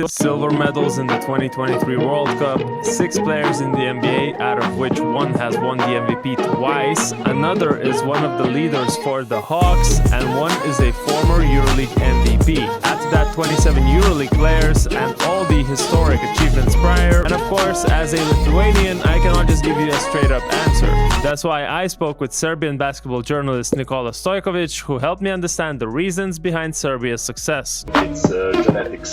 silver medals in the 2023 World Cup, 6 players in the NBA, out of which one has won the MVP twice, another is one of the leaders for the Hawks, and one is a former EuroLeague MVP. Add to that 27 EuroLeague players and all the historic achievements prior, and of course, as a Lithuanian, I cannot just give you a straight-up answer. That's why I spoke with Serbian basketball journalist Nikola Stojkovic, who helped me understand the reasons behind Serbia's success. It's genetics.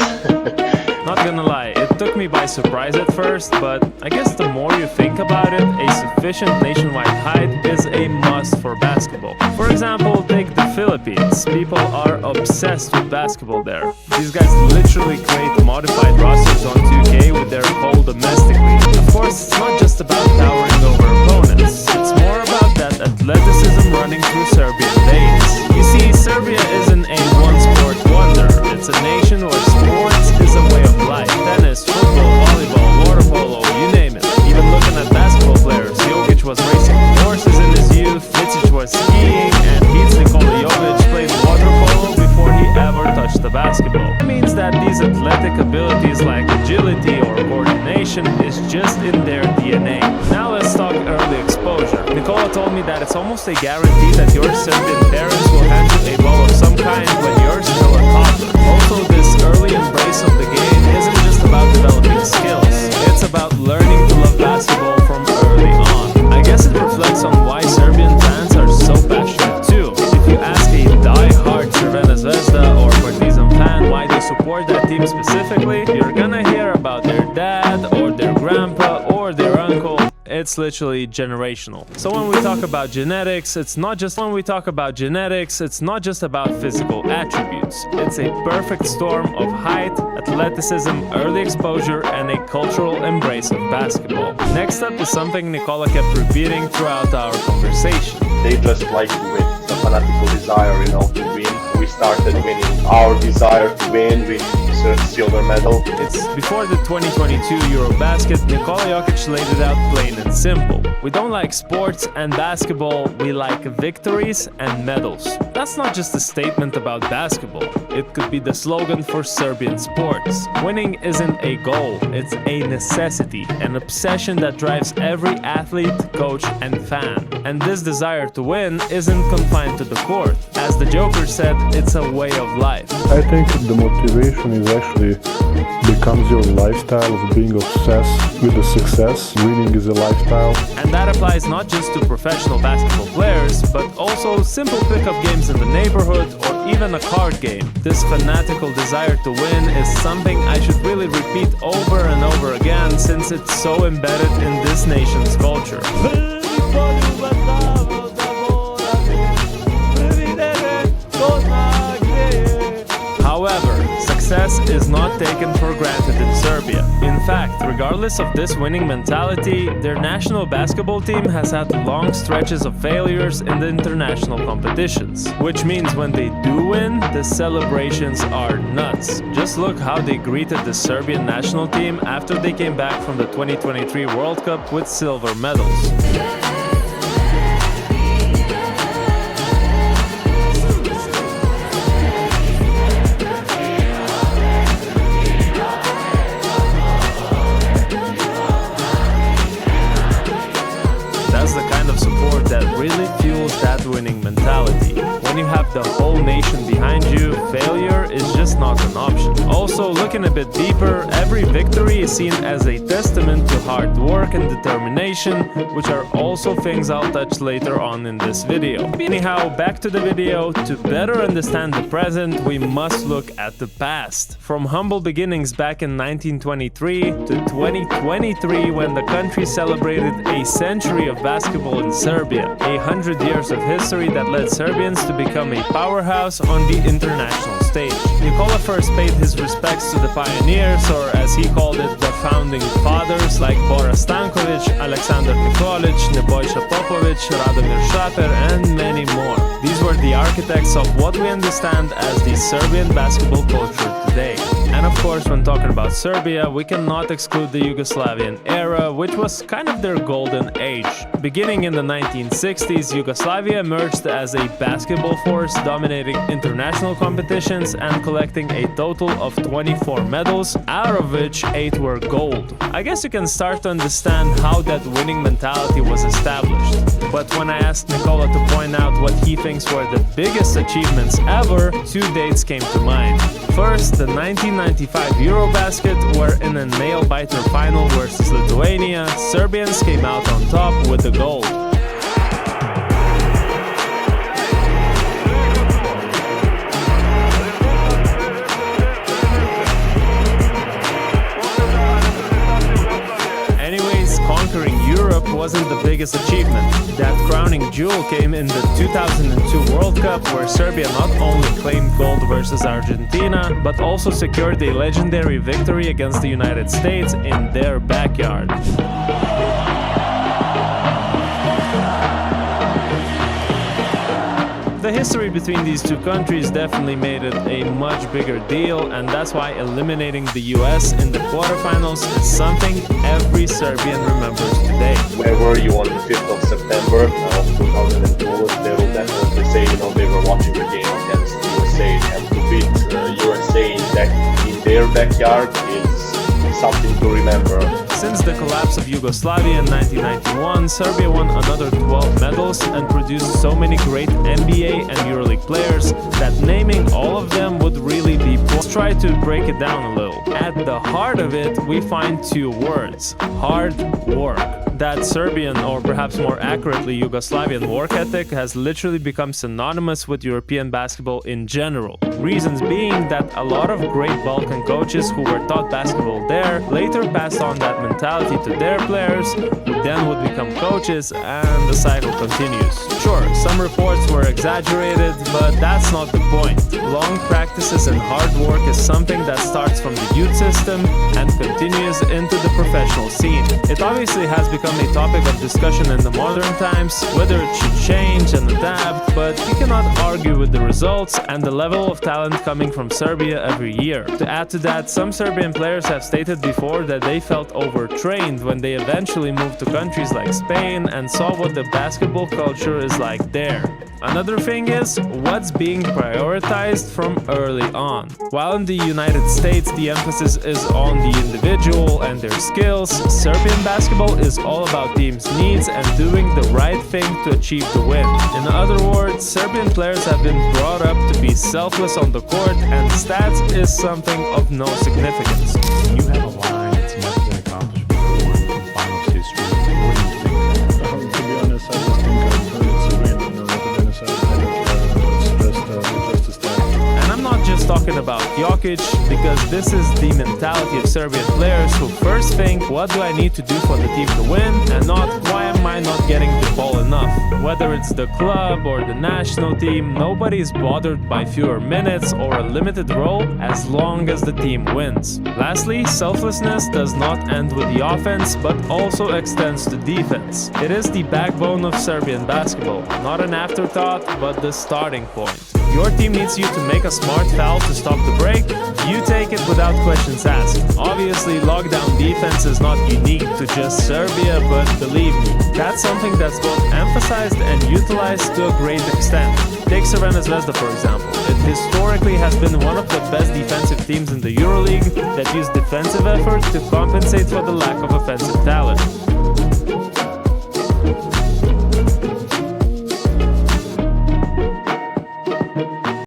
Not gonna lie, it took me by surprise at first, but I guess the more you think about it, a sufficient nationwide height is a must for basketball. For example, take the Philippines. People are obsessed with basketball there. These guys literally create modified rosters on 2K with their whole domestic league. Of course, it's not just about towering over opponents. It's more about that athleticism running through Serbian veins. You see, Serbia isn't a one-sport wonder. It's a nation where sports is a way of life. Tennis, football, volleyball, water polo, you name it. Even looking at basketball players, Jokic was racing horses in his youth, Micic was skiing, and Nikola Jovic played water polo before he ever touched the basketball. It means that these athletic abilities like agility or coordination is just in their DNA. Now let's talk early exposure. Nikola told me that it's almost a guarantee that your Serbian parents will hand you a ball of some kind when you're still a toddler. Also, this early embrace of the game isn't just about developing skills. It's about learning to love basketball from early on. I guess it reflects on why Serbian fans are so passionate too. If you ask a die-hard Crvena Zvezda or Partizan fan why they support that team specifically, you're gonna hear about their dad or their grandpa or their uncle. It's literally generational. So when we talk about genetics, it's not just about physical attributes. It's a perfect storm of height, athleticism, early exposure, and a cultural embrace of basketball. Next up is something Nikola kept repeating throughout our conversation. They just like to win. The fanatical desire, to win. We started winning. Our desire to win, we silver medal. It's before the 2022 Eurobasket, Nikola Jokic laid it out plain and simple. We don't like sports and basketball, we like victories and medals. That's not just a statement about basketball. It could be the slogan for Serbian sports. Winning isn't a goal, it's a necessity, an obsession that drives every athlete, coach, and fan. And this desire to win isn't confined to the court. As the Joker said, it's a way of life. I think the motivation is actually becomes your lifestyle of being obsessed with the success. Winning is a lifestyle. And that applies not just to professional basketball players, but also simple pickup games in the neighborhood or even a card game. This fanatical desire to win is something I should really repeat over and over again since it's so embedded in this nation's culture. However, success is not taken for granted in Serbia. In fact, regardless of this winning mentality, their national basketball team has had long stretches of failures in the international competitions. Which means when they do win, the celebrations are nuts. Just look how they greeted the Serbian national team after they came back from the 2023 World Cup with silver medals. That's the kind of support that really fuels that winning mentality. When you have the whole nation behind you, failure is just not an option. Also, looking a bit deeper, every victory is seen as a testament to hard work and determination, which are also things I'll touch later on in this video. Anyhow, back to the video. To better understand the present, we must look at the past. From humble beginnings back in 1923 to 2023, when the country celebrated a century of basketball in Serbia, 100 years of history that led Serbians to become a powerhouse on the international stage. Nikola first paid his respects to the pioneers, or as he called it, the founding fathers like Bora Stankovic, Aleksandar Nikolic, Nebojša Popovic, Radomir Šaper, and many more. These were the architects of what we understand as the Serbian basketball culture today. And of course, when talking about Serbia, we cannot exclude the Yugoslavian era, which was kind of their golden age. Beginning in the 1960s, Yugoslavia emerged as a basketball force dominating international competitions tournaments and collecting a total of 24 medals, out of which 8 were gold. I guess you can start to understand how that winning mentality was established. But when I asked Nikola to point out what he thinks were the biggest achievements ever, 2 dates came to mind. First, the 1995 Eurobasket, where in a nail-biter final versus Lithuania, Serbians came out on top with the gold. Conquering Europe wasn't the biggest achievement. That crowning jewel came in the 2002 World Cup, where Serbia not only claimed gold versus Argentina, but also secured a legendary victory against the United States in their backyard. The history between these two countries definitely made it a much bigger deal, and that's why eliminating the US in the quarterfinals is something every Serbian remembers today. Where were you on the 5th of September of 2002? They will definitely say, they were watching the game against USA, and to beat USA in their backyard is something to remember. Since the collapse of Yugoslavia in 1991, Serbia won another 12 medals and produced so many great NBA and EuroLeague players that naming all of them would really be poor. Let's try to break it down a little. At the heart of it, we find 2 words: hard work. That Serbian, or perhaps more accurately Yugoslavian work ethic has literally become synonymous with European basketball in general. Reasons being that a lot of great Balkan coaches who were taught basketball there later passed on that mentality to their players, who then would become coaches, and the cycle continues. Sure, some reports were exaggerated, but that's not the point. Long practices and hard work is something that starts from the youth system and continues into the professional scene. It obviously has become a topic of discussion in the modern times, whether it should change and adapt, but you cannot argue with the results and the level of talent coming from Serbia every year. To add to that, some Serbian players have stated before that they felt overtrained when they eventually moved to countries like Spain and saw what the basketball culture is like there. Another thing is what's being prioritized from early on. While in the United States the emphasis is on the individual and their skills, Serbian basketball is all about teams' needs and doing the right thing to achieve the win. In other words, Serbian players have been brought up to be selfless on the court, and stats is something of no significance. You have a line that's never been accomplished before in finals history. What do you think? To be honest, I just think I've heard it's a win, and what the said, it's just a stat. And I'm not just talking about Jokic, because this is the mentality of Serbian players who first think, what do I need to do for the team to win, and not, why am I not getting the ball enough? Whether it's the club or the national team, nobody is bothered by fewer minutes or a limited role as long as the team wins. Lastly, selflessness does not end with the offense, but also extends to defense. It is the backbone of Serbian basketball, not an afterthought, but the starting point. Your team needs you to make a smart foul to stop the break, you take it without questions asked. Obviously, lockdown defense is not unique to just Serbia, but believe me, that's something that's both emphasized and utilized to a great extent. Take Crvena Zvezda for example. It historically has been one of the best defensive teams in the EuroLeague that use defensive effort to compensate for the lack of offensive talent.